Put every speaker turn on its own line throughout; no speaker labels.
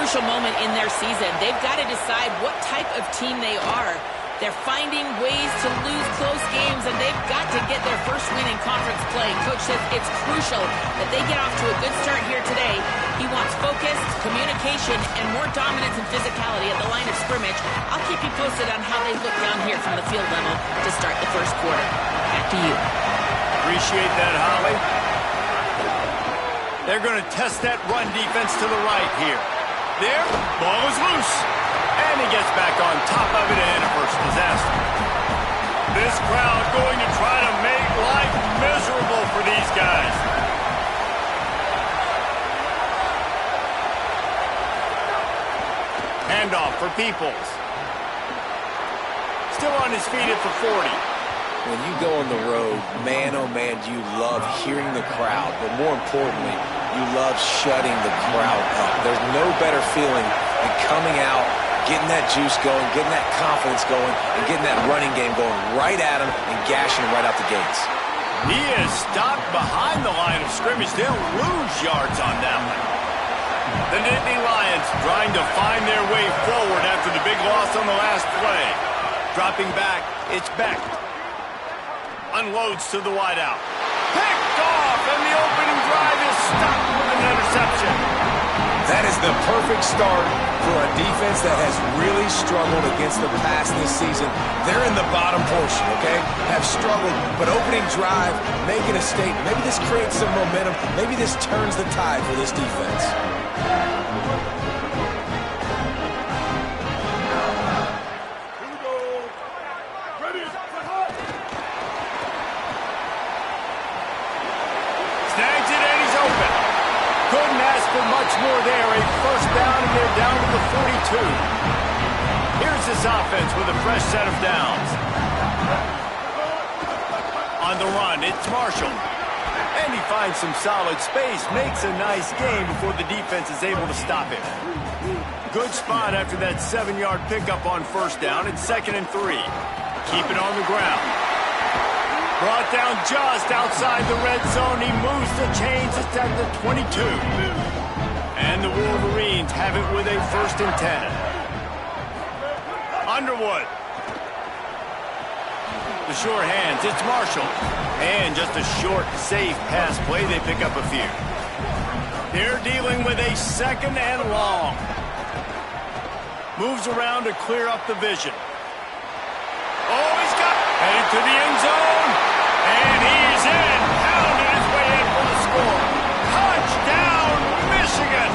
crucial moment in their season. They've got to decide what type of team they are. They're finding ways to lose close games, and they've got to get their first win in conference play. Coach says it's crucial that they get off to a good start here today. He wants focus, communication, and more dominance and physicality at the line of scrimmage. I'll keep you posted on how they look down here from the field level to start the first quarter. Back to you.
Appreciate that, Holly. They're going to test that run defense to the right here. There, ball is loose. And he gets back on top of it and a first disaster. This crowd going to try to make life miserable for these guys. Handoff for Peoples. Still on his feet at the 40.
When you go on the road, man, oh man, you love hearing the crowd. But more importantly, you love shutting the crowd up. There's no better feeling than coming out, getting that juice going, getting that confidence going, and getting that running game going right at him and gashing him right out the gates.
He is stopped behind the line of scrimmage. They'll lose yards on that one. The Nittany Lions trying to find their way forward after the big loss on the last play. Dropping back, it's Beck. Unloads to the wideout. Picked off, and the opening drive is stopped with an interception.
That is the perfect start for a defense that has really struggled against the pass this season. They're in the bottom portion, okay? Have struggled, but opening drive, making a statement. Maybe this creates some momentum. Maybe this turns the tide for this defense.
Snags it, and he's open. Couldn't ask for much more there. A first down, and they're down to the 42. Here's this offense with a fresh set of downs. On the run, it's Marshall. And he finds some solid space, makes a nice game before the defense is able to stop him. Good spot after that 7-yard pickup on first down. It's 2nd and 3. Keep it on the ground. Brought down just outside the red zone. He moves the chains. It's at the 22. And the Wolverines have it with a 1st and 10. Underwood. The short hands. It's Marshall. And just a short, safe pass play. They pick up a few. They're dealing with a 2nd and long. Moves around to clear up the vision. Oh, he's got headed to the end zone. And he's in. Pounded his way in for the score. Touchdown, Michigan.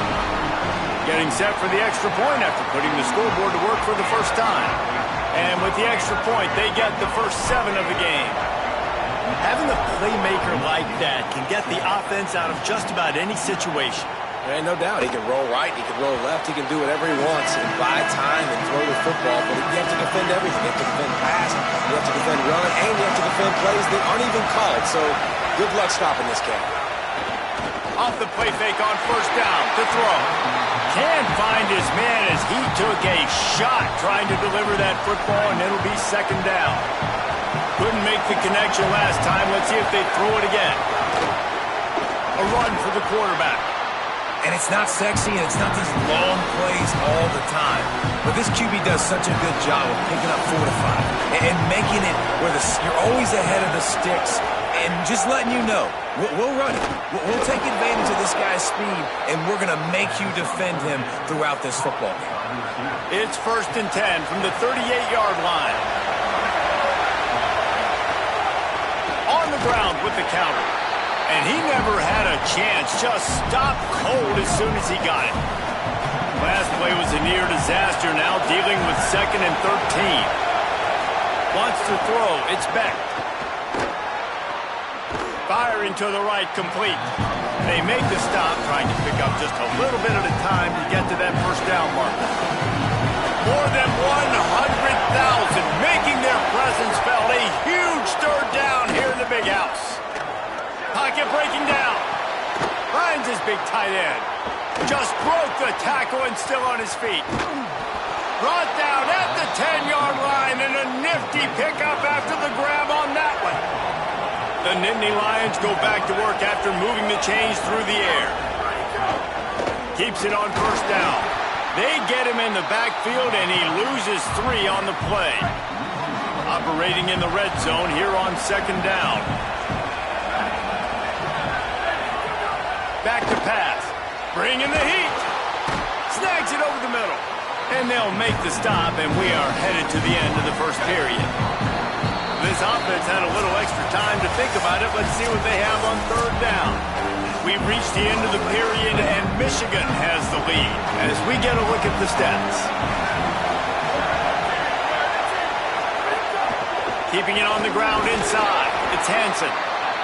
Getting set for the extra point after putting the scoreboard to work for the first time. And with the extra point, they get the first 7 of the game. Having a playmaker like that can get the offense out of just about any situation.
There ain't no doubt. He can roll right, he can roll left, he can do whatever he wants and buy time and throw the football, but you have to defend everything. You have to defend pass, you have to defend run, and you have to defend plays that aren't even called. So good luck stopping this cat.
Off the play fake on first down to throw. Can't find his man as he took a shot trying to deliver that football, and it'll be 2nd down. Couldn't make the connection last time. Let's see if they throw it again. A run for the quarterback.
And it's not sexy, and it's not these long plays all the time. But this QB does such a good job of picking up 4 to 5 and making it where you're always ahead of the sticks and just letting you know, we'll run it. We'll take advantage of this guy's speed, and we're going to make you defend him throughout this football game.
It's 1st and 10 from the 38-yard line. On the ground with the counter. And he never had a chance, just stopped cold as soon as he got it. Last play was a near disaster, now dealing with 2nd and 13. Wants to throw, it's Beck. Firing to the right, complete. They make the stop, trying to pick up just a little bit at a time to get to that first down mark. More than 100,000 making their presence felt. A huge 3rd down here in the big house. Pocket breaking down. Finds his big tight end. Just broke the tackle and still on his feet. Brought down at the 10-yard line and a nifty pickup after the grab on that one. The Nittany Lions go back to work after moving the chains through the air. Keeps it on first down. They get him in the backfield, and he loses 3 on the play. Operating in the red zone here on 2nd down. Back to pass. Bringing the heat. Snags it over the middle. And they'll make the stop, and we are headed to the end of the first period. This offense had a little extra time to think about it. Let's see what they have on 3rd down. We've reached the end of the period, and Michigan has the lead as we get a look at the stats. Keeping it on the ground inside. It's Hansen.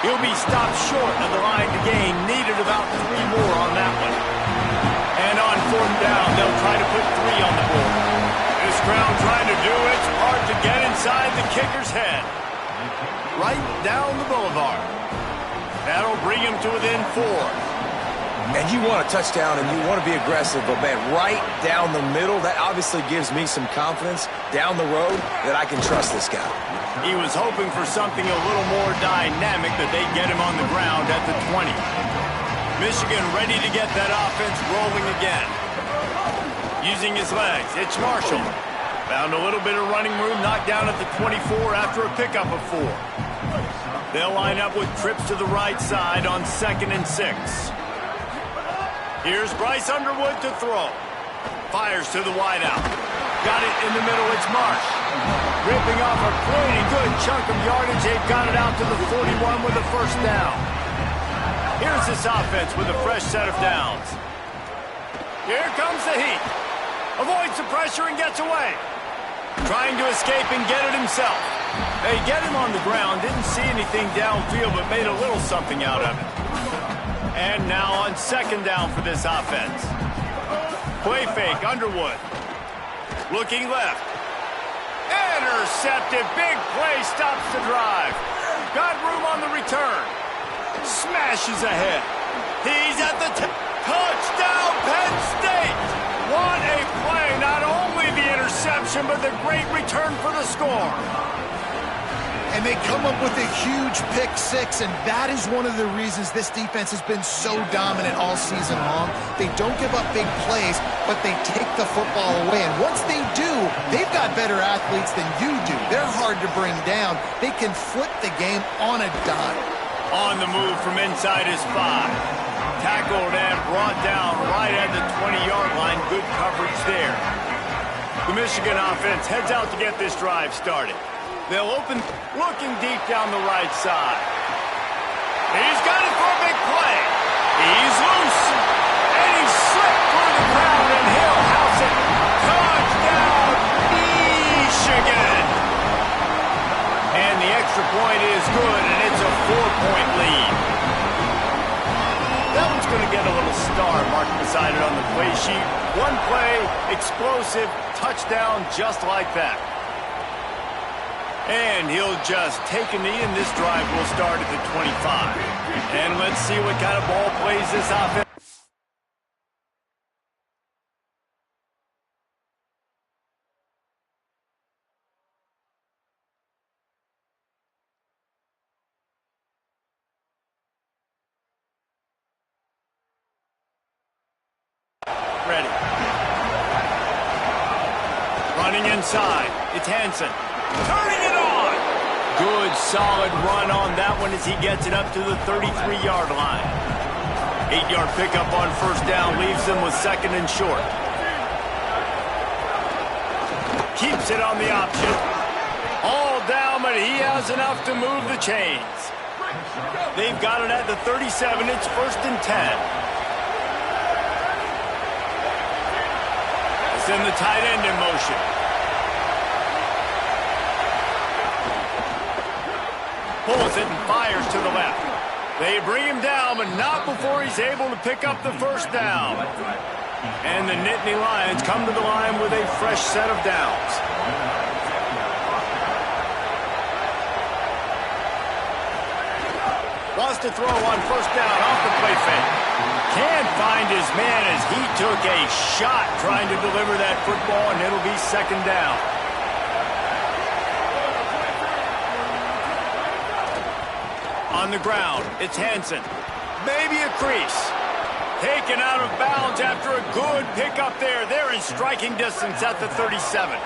He'll be stopped short of the line to gain. Needed about 3 more on that one. And on 4th down, they'll try to put 3 on the board. This crowd trying to do it's hard to get inside the kicker's head. Right down the boulevard. That'll bring him to within 4.
And you want a touchdown and you want to be aggressive, but man, right down the middle, that obviously gives me some confidence down the road that I can trust this guy.
He was hoping for something a little more dynamic, that they'd get him on the ground at the 20. Michigan ready to get that offense rolling again. Using his legs, it's Marshall. Found a little bit of running room, knocked down at the 24 after a pickup of 4. They'll line up with trips to the right side on 2nd and 6. Here's Bryce Underwood to throw. Fires to the wideout. Got it in the middle, it's Marsh. Ripping off a pretty good chunk of yardage. They've got it out to the 41 with a 1st down. Here's this offense with a fresh set of downs. Here comes the heat. Avoids the pressure and gets away. Trying to escape and get it himself. They get him on the ground. Didn't see anything downfield, but made a little something out of it. And now on 2nd down for this offense. Play fake, Underwood. Looking left. Intercepted. Big play stops the drive. Got room on the return. Smashes ahead. He's at the touchdown, Penn State. What a play. Not only the interception, but the great return for the score.
And they come up with a huge pick 6, and that is one of the reasons this defense has been so dominant all season long. They don't give up big plays, but they take the football away. And once they do, they've got better athletes than you do. They're hard to bring down. They can flip the game on a dime.
On the move from inside his 5. Tackled and brought down right at the 20-yard line. Good coverage there. The Michigan offense heads out to get this drive started. They'll open, looking deep down the right side. He's got it for a big play. He's loose. And he's slipped through the crowd, and he'll house it. Touchdown, Michigan. And the extra point is good, and it's a 4-point lead. That one's going to get a little star marked beside it on the play sheet. One play, explosive, touchdown, just like that. And he'll just take a knee, and this drive will start at the 25. And let's see what kind of ball plays this offense. Ready. Running inside. It's Hansen. Turning it on! Good, solid run on that one as he gets it up to the 33-yard line. 8-yard pickup on 1st down leaves them with 2nd and short. Keeps it on the option. All down, but he has enough to move the chains. They've got it at the 37. It's 1st and 10. Send the tight end in motion. Pulls it and fires to the left. They bring him down, but not before he's able to pick up the 1st down. And the Nittany Lions come to the line with a fresh set of downs. Wants to throw on 1st down off the play fake. Can't find his man as he took a shot trying to deliver that football, and it'll be 2nd down. On the ground, it's Hansen. Maybe a crease. Taken out of bounds after a good pickup there. They're in striking distance at the 37.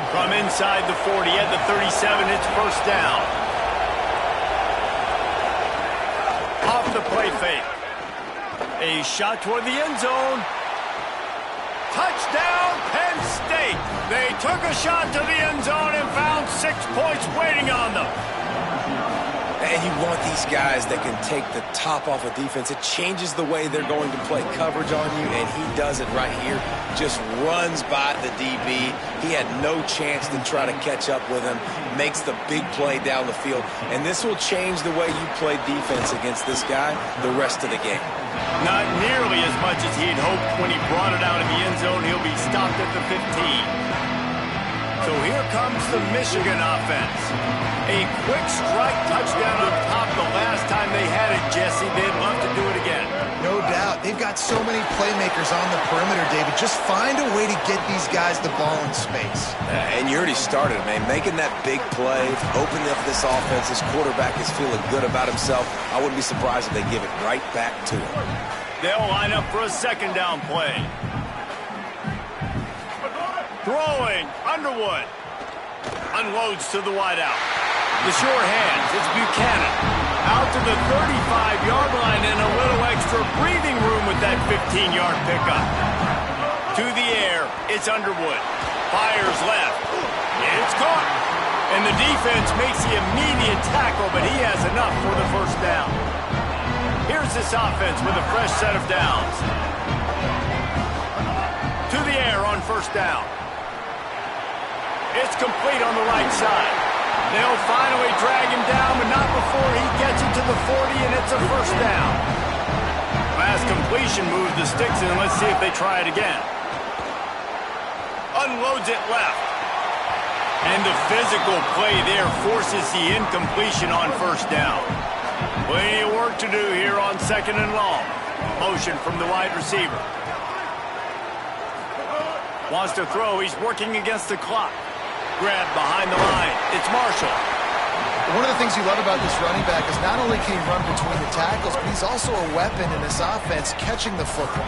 From inside the 40 at the 37, it's first down. Off the play fake. A shot toward the end zone. Touchdown, Penn State. They took a shot to the end zone and found 6 points waiting on them.
And you want these guys that can take the top off of defense. It changes the way they're going to play coverage on you, and he does it right here. Just runs by the DB. He had no chance to try to catch up with him. Makes the big play down the field. And this will change the way you play defense against this guy the rest of the game.
Not nearly as much as he'd hoped when he brought it out in the end zone. He'll be stopped at the 15. So here comes the Michigan offense. A quick strike touchdown on top the last time they had it, Jesse. They'd love to do it again.
No doubt. They've got so many playmakers on the perimeter, David. Just find a way to get these guys the ball in space.
And you already started, man. Making that big play, opening up this offense. This quarterback is feeling good about himself. I wouldn't be surprised if they give it right back to him.
They'll line up for a second down play. Throwing, Underwood. Unloads to the wideout. The sure hands, it's Buchanan. Out to the 35-yard line and a little extra breathing room with that 15-yard pickup. To the air, it's Underwood. Fires left. It's caught. And the defense makes the immediate tackle, but he has enough for the first down. Here's this offense with a fresh set of downs. To the air on first down. It's complete on the right side. They'll finally drag him down, but not before he gets it to the 40, and it's a first down. Last completion moves the sticks in. Let's see if they try it again. Unloads it left. And the physical play there forces the incompletion on first down. Plenty of work to do here on second and long. Motion from the wide receiver. Wants to throw. He's working against the clock. Grab behind the line. It's Marshall.
One of the things you love about this running back is not only can he run between the tackles, but he's also a weapon in this offense catching the football.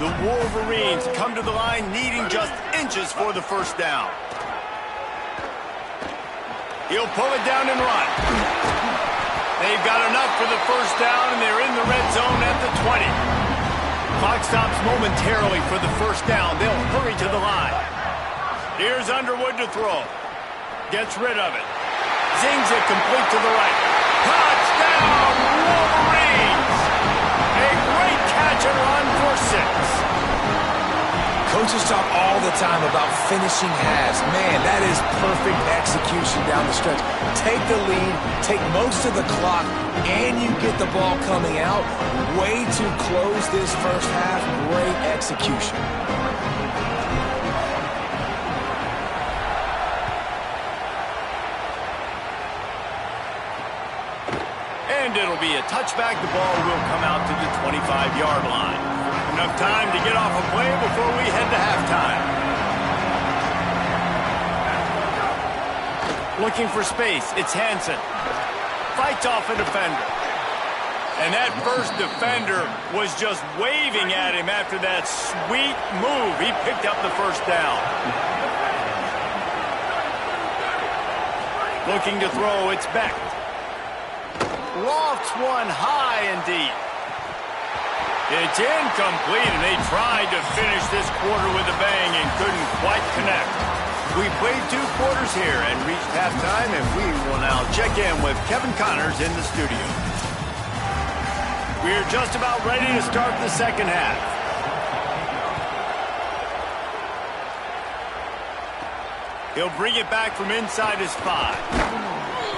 The Wolverines come to the line needing just inches for the first down. He'll pull it down and run. They've got enough for the first down, and they're in the red zone at the 20. Clock stops momentarily for the first down. They'll hurry to the line. Here's Underwood to throw. Gets rid of it. Zings it complete to the right. Touchdown, Wolverines! A great catch and run for 6.
Coaches talk all the time about finishing halves. Man, that is perfect execution down the stretch. Take the lead, take most of the clock, and you get the ball coming out. Way to close this first half. Great execution.
And it'll be a touchback. The ball will come out to the 25-yard line. Enough time to get off a play before we head to halftime. Looking for space. It's Hansen. Fights off a defender. And that first defender was just waving at him after that sweet move. He picked up the first down. Looking to throw. It's Beck. Lofts one high and deep. It's incomplete, and they tried to finish this quarter with a bang and couldn't quite connect. We played 2 quarters here and reached halftime, and we will now check in with Kevin Connors in the studio. We're just about ready to start the second half. He'll bring it back from inside his 5.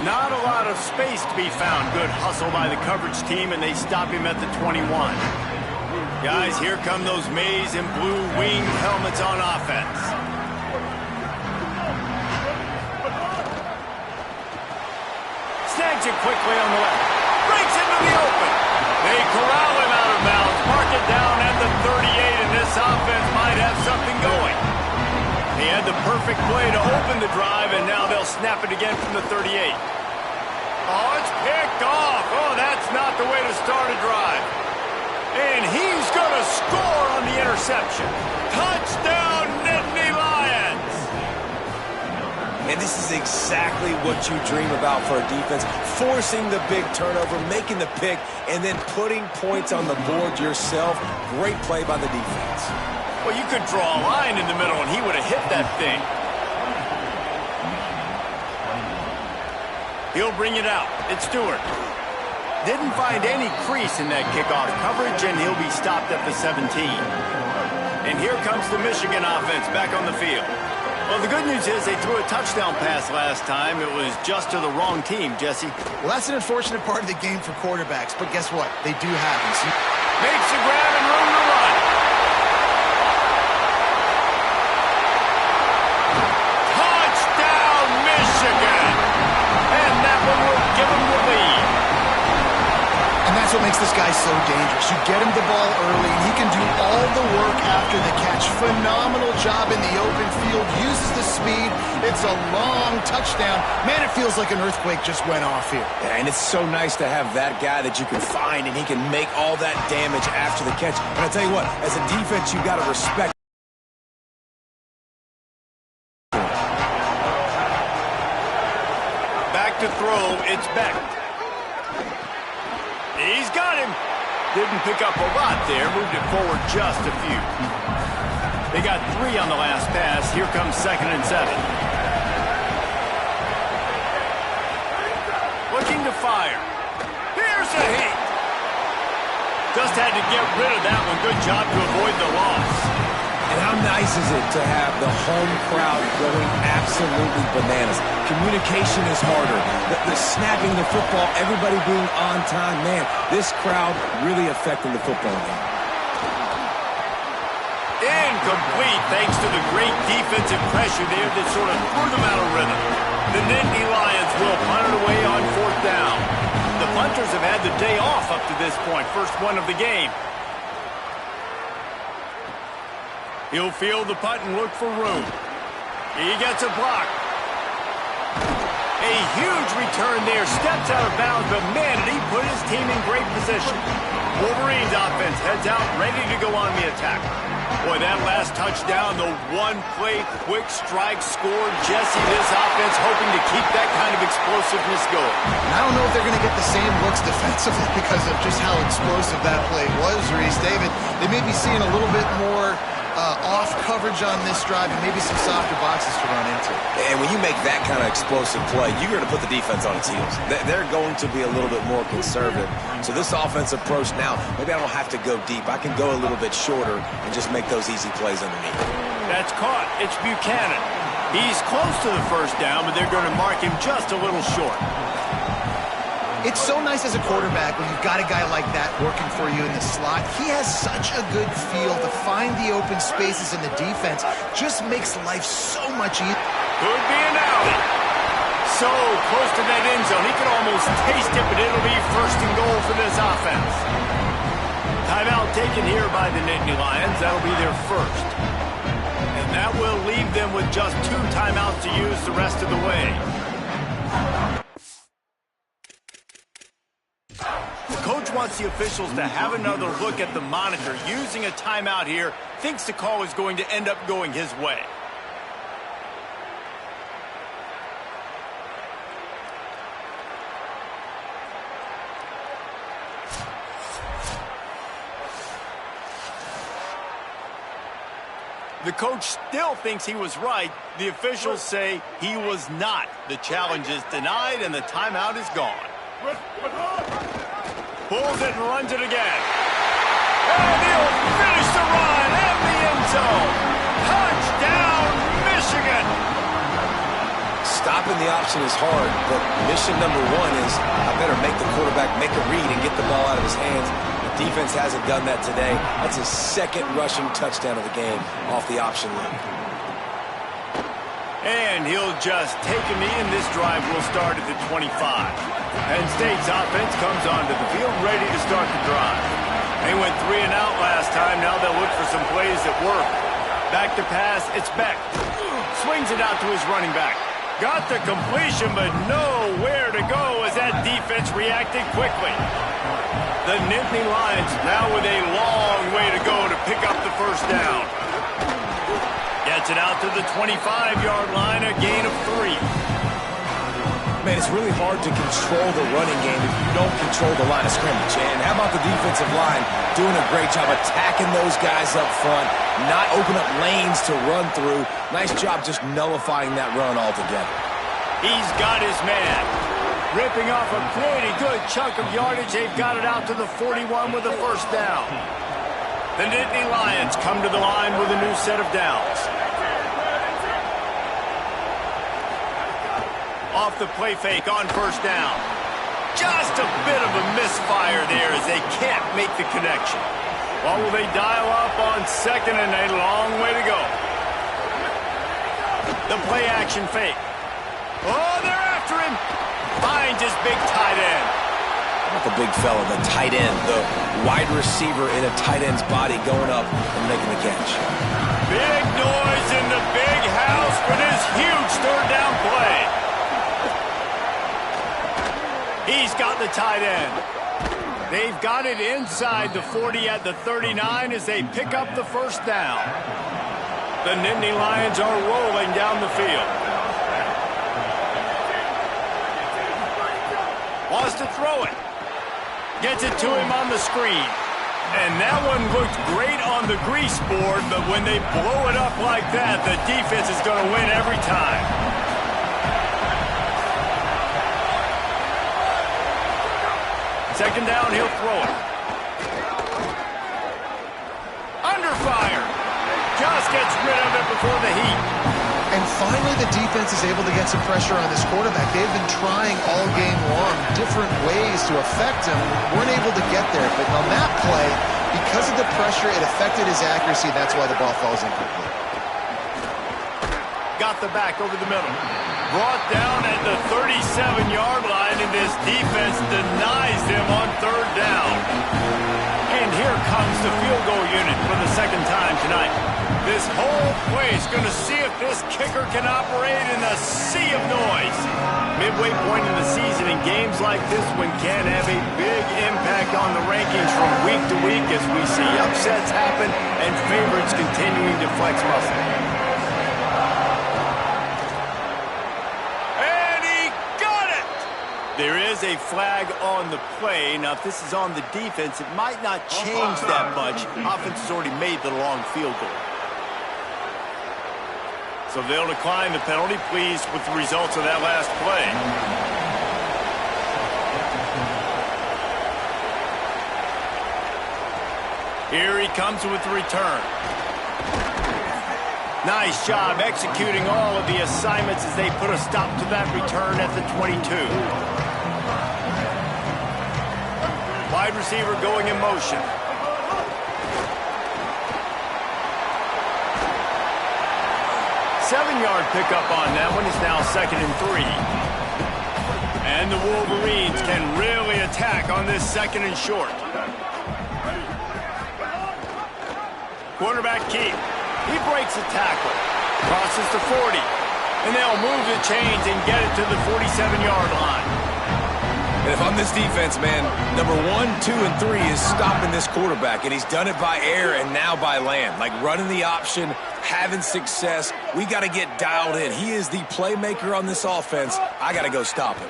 Not a lot of space to be found. Good hustle by the coverage team, and they stop him at the 21. Guys, here come those maize and blue winged helmets on offense. Snags it quickly on the left. Breaks into the open. They corral him out of bounds. Mark it down at the 38, and this offense might have something going. He had the perfect play to open the drive, and now they'll snap it again from the 38. Oh, it's picked off. Oh, that's not the way to start a drive. And he's going to score on the interception. Touchdown, Nittany Lions!
And this is exactly what you dream about for a defense. Forcing the big turnover, making the pick, and then putting points on the board yourself. Great play by the defense.
Well, you could draw a line in the middle, and he would have hit that thing. He'll bring it out. It's Stewart. Didn't find any crease in that kickoff coverage, and he'll be stopped at the 17. And here comes the Michigan offense back on the field. Well, the good news is they threw a touchdown pass last time. It was just to the wrong team, Jesse.
Well, that's an unfortunate part of the game for quarterbacks, but guess what? They do happen.
Makes the grab and room to run. Touchdown, Michigan! And that one will give them the lead.
And that's what makes this guy so dangerous. You get him the ball early, and he can do all the work after the catch. Phenomenal job in the open field. Uses the speed. It's a long touchdown. Man, it feels like an earthquake just went off here.
Yeah, and it's so nice to have that guy that you can find, and he can make all that damage after the catch. And I tell you what, as a defense, you got to respect.
Back to throw. It's Beck. He's got him. Didn't pick up a lot there. Moved it forward just a few. They got 3 on the last pass. Here comes 2nd and 7. Looking to fire. Here's a hit. Just had to get rid of that one. Good job to avoid the loss.
And how nice is it to have the home crowd going absolutely bananas? Communication is harder. The snapping the football, everybody being on time. Man, this crowd really affecting the football game.
Incomplete thanks to the great defensive pressure there that sort of threw them out of rhythm. The Nittany Lions will punt it away on 4th down. The punters have had the day off up to this point. First one of the game. He'll field the punt and look for room. He gets a block. A huge return there. Steps out of bounds, but man, did he put his team in great position. Wolverines offense heads out, ready to go on the attack. Boy, that last touchdown, the one-play quick strike score. Jesse, this offense hoping to keep that kind of explosiveness going.
And I don't know if they're going to get the same looks defensively because of just how explosive that play was, Reese. David, they may be seeing a little bit more off coverage on this drive and maybe some softer boxes to run into.
And when you make that kind of explosive play, you're going to put the defense on its heels. They're going to be a little bit more conservative. So this offense approach now, maybe I don't have to go deep. I can go a little bit shorter and just make those easy plays underneath.
That's caught. It's Buchanan. He's close to the first down, but they're going to mark him just a little short.
It's so nice as a quarterback when you've got a guy like that working for you in the slot. He has such a good feel to find the open spaces in the defense. Just makes life so much easier.
Could be an alley. So close to that end zone. He could almost taste it, but it'll be 1st and goal for this offense. Timeout taken here by the Nittany Lions. That'll be their first. And that will leave them with just 2 timeouts to use the rest of the way. Coach wants the officials to have another look at the monitor. Using a timeout here, thinks the call is going to end up going his way. The coach still thinks he was right. The officials say he was not. The challenge is denied and the timeout is gone. Pulls it and runs it again. And he'll finish the run in the end zone. Touchdown, Michigan!
Stopping the option is hard, but mission number 1 is I better make the quarterback make a read and get the ball out of his hands. The defense hasn't done that today. That's his 2nd rushing touchdown of the game off the option loop.
And he'll just take a knee, and this drive will start at the 25. Penn State's offense comes onto the field, ready to start the drive. They went 3 and out last time. Now they'll look for some plays that work. Back to pass, it's Beck. Swings it out to his running back. Got the completion, but nowhere to go as that defense reacted quickly. The Nittany Lions now with a long way to go to pick up the first down. Gets it out to the 25-yard line, a gain of 3.
Man, it's really hard to control the running game if you don't control the line of scrimmage. And how about the defensive line doing a great job attacking those guys up front, not open up lanes to run through. Nice job just nullifying that run altogether.
He's got his man. Ripping off a pretty good chunk of yardage. They've got it out to the 41 with a first down. The Nittany Lions come to the line with a new set of downs. Off the play fake on first down. Just a bit of a misfire there as they can't make the connection. Well, will they dial up on second and a long way to go? The play action fake. Oh, they're after him. Finds his big tight end.
Not the big fella, the tight end, the wide receiver in a tight end's body going up and making the catch.
Big noise in the big house for this huge third down play. He's got the tight end. They've got it inside the 40 at the 39 as they pick up the first down. The Nittany Lions are rolling down the field. Wants to throw it. Gets it to him on the screen. And that one looked great on the grease board, but when they blow it up like that, the defense is going to win every time. Second down, he'll throw it. Under fire. Just gets rid of it before the heat.
And finally, the defense is able to get some pressure on this quarterback. They've been trying all game long different ways to affect him. Weren't able to get there. But on that play, because of the pressure, it affected his accuracy. That's why the ball falls incomplete.
Got the back over the middle. Brought down at the 37-yard line, and this defense denies them on third down. And here comes the field goal unit for the second time tonight. This whole place going to see if this kicker can operate in a sea of noise. Midway point in the season, and games like this one can have a big impact on the rankings from week to week as we see upsets happen and favorites continuing to flex muscle. There is a flag on the play. Now, if this is on the defense, it might not change that much. Offense has already made the long field goal. So they'll decline the penalty, pleased with the results of that last play. Here he comes with the return. Nice job executing all of the assignments as they put a stop to that return at the 22. Wide receiver going in motion. Seven-yard pickup on that one is now 2nd and 3. And the Wolverines can really attack on this 2nd and short. Quarterback keep. He breaks a tackle. Crosses the 40. And they'll move the chains and get it to the 47-yard line.
And if I'm this defense, man, number 1, 2, and 3 is stopping this quarterback, and he's done it by air and now by land. Like running the option, having success. We got to get dialed in. He is the playmaker on this offense. I got to go stop him.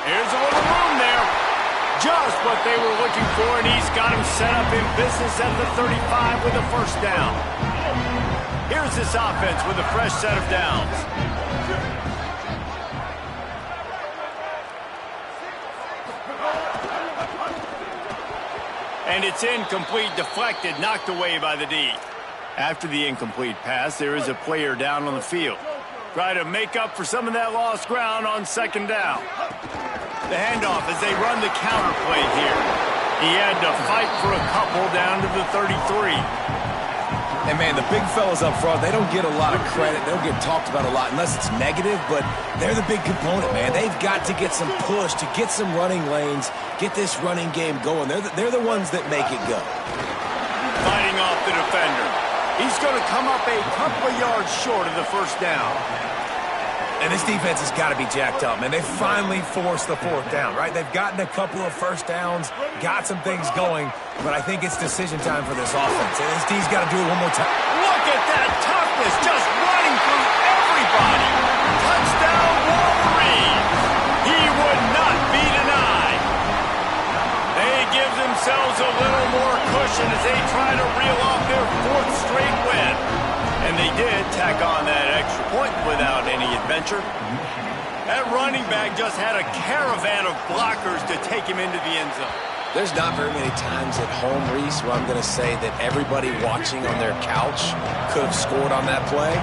Here's a little room there. Just what they were looking for, and he's got him set up in business at the 35 with a first down. Here's this offense with a fresh set of downs. And it's incomplete, deflected, knocked away by the D. After the incomplete pass, there is a player down on the field. Try to make up for some of that lost ground on second down. The handoff as they run the counter play here. He had to fight for a couple down to the 33.
And, man, the big fellas up front, they don't get a lot of credit. They don't get talked about a lot unless it's negative, but they're the big component, man. They've got to get some push, to get some running lanes, get this running game going. They're the ones that make it go.
Fighting off the defender. He's going to come up a couple of yards short of the first down.
And this defense has got to be jacked up, man. They finally forced the fourth down, right? They've gotten a couple of first downs, got some things going, but I think it's decision time for this offense. And this D's got to do it one more time.
Look at that toughness, just running through everybody. Touchdown, Wolverine. He would not be denied. They give themselves a little more cushion as they try to reel off their fourth straight win. And they did tack on that extra point without any adventure. That running back just had a caravan of blockers to take him into the end zone.
There's not very many times at home, Reese, where I'm going to say that everybody watching on their couch could have scored on that play.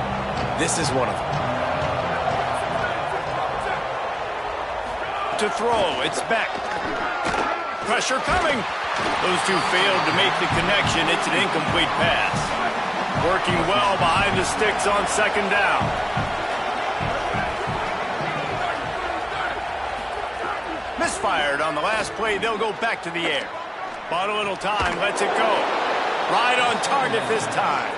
This is one of them.
To throw, it's Beck. Pressure coming. Those two failed to make the connection. It's an incomplete pass. Working well behind the sticks on second down. Misfired on the last play. They'll go back to the air. Bought a little time. Lets it go. Right on target this time.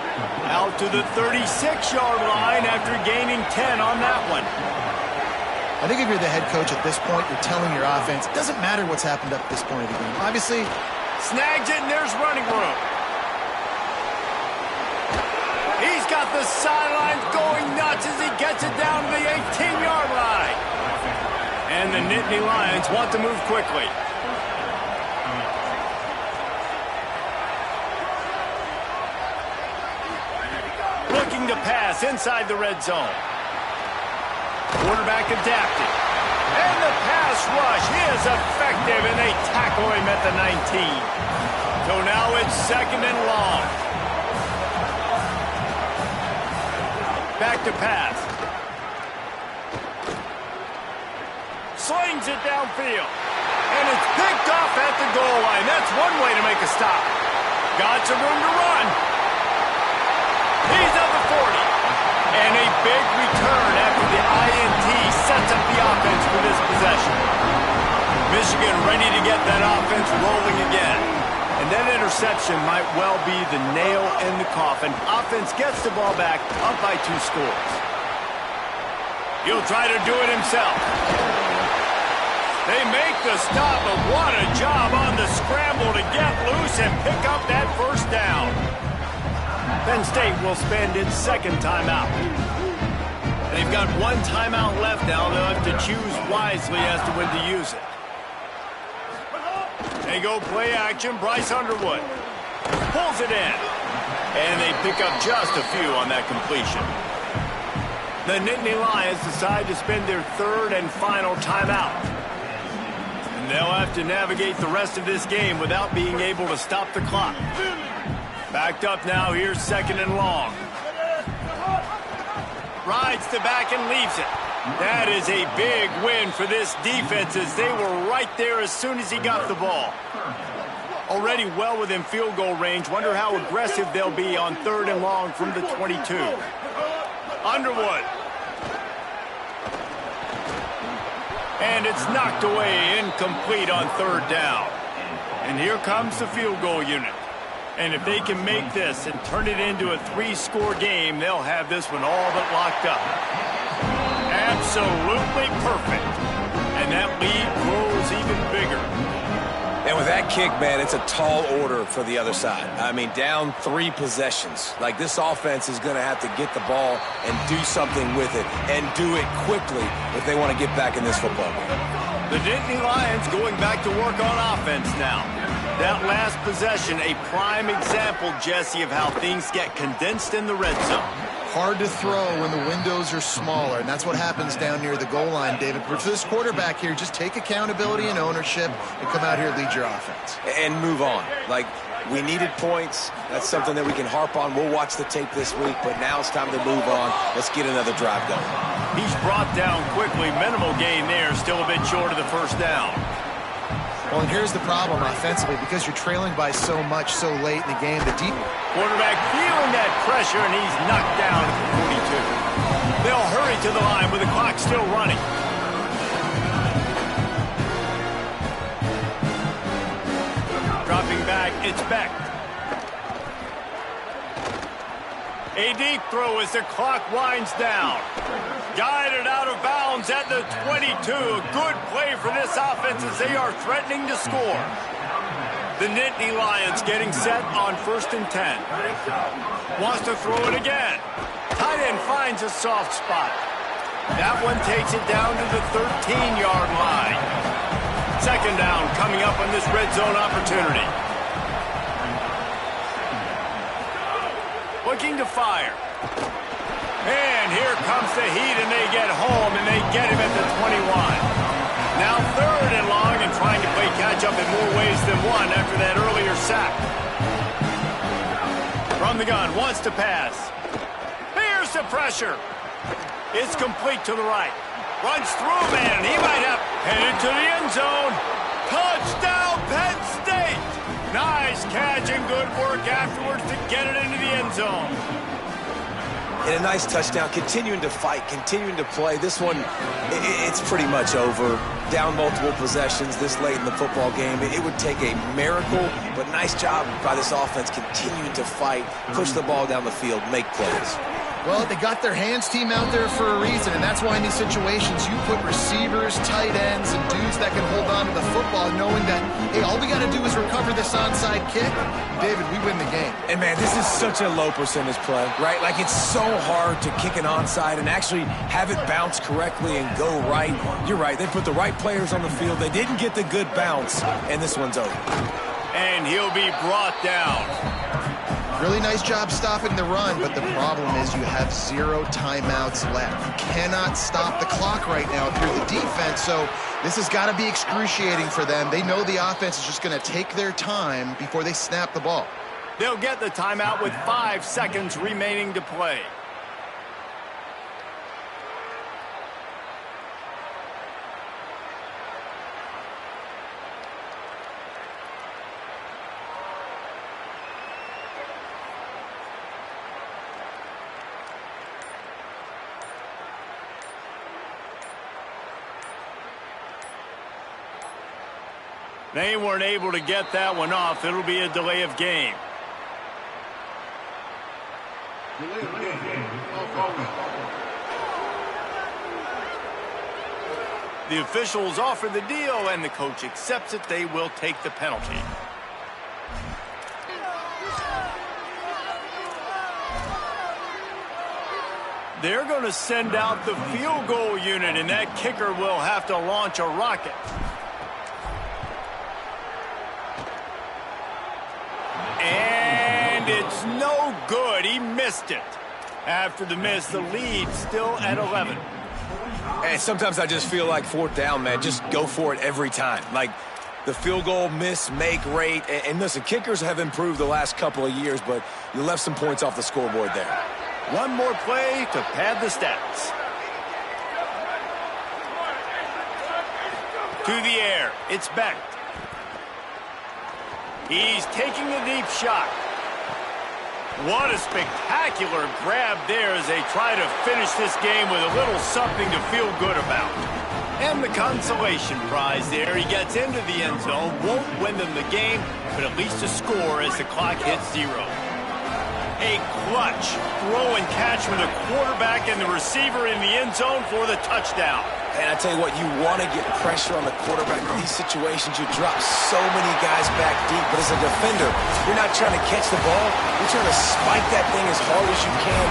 Out to the 36-yard line after gaining 10 on that one.
I think if you're the head coach at this point, you're telling your offense, it doesn't matter what's happened up this point of the game. Obviously,
snags it, and there's running room. He's got the sidelines going nuts as he gets it down to the 18-yard line. And the Nittany Lions want to move quickly. Looking to pass inside the red zone. Quarterback adapted. And the pass rush is effective, and they tackle him at the 19. So now it's second and long. Back to pass. Slings it downfield. And it's picked off at the goal line. That's one way to make a stop. Got some room to run. He's at the 40. And a big return after the INT sets up the offense for this possession. Michigan ready to get that offense rolling again. And that interception might well be the nail in the coffin. Offense gets the ball back, up by 2 scores. He'll try to do it himself. They make the stop, but what a job on the scramble to get loose and pick up that first down. Penn State will spend its second timeout. They've got one timeout left now. They'll have to choose wisely as to when to use it. They go play action. Bryce Underwood pulls it in. And they pick up just a few on that completion. The Nittany Lions decide to spend their third and final timeout. And they'll have to navigate the rest of this game without being able to stop the clock. Backed up now, here's second and long. Rides the back and leaves it. That is a big win for this defense as they were right there as soon as he got the ball. Already well within field goal range. Wonder how aggressive they'll be on third and long from the 22. Underwood. And it's knocked away, incomplete on third down. And here comes the field goal unit. And if they can make this and turn it into a 3-score game, they'll have this one all but locked up. Absolutely perfect. And that lead grows even bigger.
And with that kick, man, it's a tall order for the other side. I mean, down 3 possessions. Like, this offense is going to have to get the ball and do something with it, and do it quickly if they want to get back in this football game.
The Nittany Lions going back to work on offense now. That last possession, a prime example, Jesse, of how things get condensed in the red zone.
Hard to throw when the windows are smaller, and that's what happens down near the goal line, David. But for this quarterback here, just take accountability and ownership and come out here and lead your offense.
And move on. Like, we needed points. That's something that we can harp on. We'll watch the tape this week, but now it's time to move on. Let's get another drive going.
He's brought down quickly. Minimal gain there, still a bit short of the first down.
Well, and here's the problem offensively, because you're trailing by so much so late in the game. The deep
quarterback feeling that pressure, and he's knocked down at the 42. They'll hurry to the line with the clock still running. Dropping back, it's Beck. A deep throw as the clock winds down. Guided out of bounds at the 22. Good play for this offense as they are threatening to score. The Nittany Lions getting set on 1st and 10. Wants to throw it again. Tight end finds a soft spot. That one takes it down to the 13-yard line. 2nd down coming up on this red zone opportunity. Looking to fire. And here comes the heat, and they get home, and they get him at the 21. Now 3rd and long, and trying to play catch-up in more ways than one after that earlier sack. From the gun, wants to pass. Here's the pressure. It's complete to the right. Runs through, man. He might have headed to the end zone. Touchdown, Penn State. Nice catch and good work afterwards to get it into the end zone.
And a nice touchdown, continuing to fight, continuing to play. This one, it's pretty much over. Down multiple possessions this late in the football game. It would take a miracle, but nice job by this offense continuing to fight, push the ball down the field, make plays.
Well, they got their hands team out there for a reason, and that's why in these situations you put receivers, tight ends, and dudes that can hold on to the football, knowing that, hey, all we got to do is recover this onside kick. David, we win the game.
And, man, this is such a low percentage play, right? Like, it's so hard to kick an onside and actually have it bounce correctly and go right. You're right. They put the right players on the field. They didn't get the good bounce, and this one's over.
And he'll be brought down.
Really nice job stopping the run, but the problem is you have 0 timeouts left. You cannot stop the clock right now if you're the defense, so this has got to be excruciating for them. They know the offense is just going to take their time before they snap the ball.
They'll get the timeout with 5 seconds remaining to play. They weren't able to get that one off. It'll be a delay of game. The officials offer the deal, and the coach accepts it. They will take the penalty. They're going to send out the field goal unit, and that kicker will have to launch a rocket. And it's no good. He missed it. After the miss, the lead still at 11.
And sometimes I just feel like 4th down, man. Just go for it every time. Like the field goal miss-make rate. And listen, kickers have improved the last couple of years, but you left some points off the scoreboard there.
One more play to pad the stats. To the air. It's Beck. He's taking a deep shot. What a spectacular grab there as they try to finish this game with a little something to feel good about. And the consolation prize there. He gets into the end zone, won't win them the game, but at least a score as the clock hits 0. A clutch throw and catch with the quarterback and the receiver in the end zone for the touchdown.
And I tell you what, you want to get pressure on the quarterback in these situations. You drop so many guys back deep, but as a defender, you're not trying to catch the ball. You're trying to spike that thing as hard as you can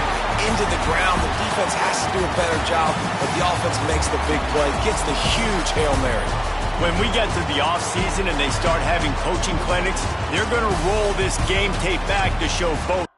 into the ground. The defense has to do a better job, but the offense makes the big play, gets the huge Hail Mary.
When we get to the offseason and they start having coaching clinics, they're going to roll this game tape back to show both.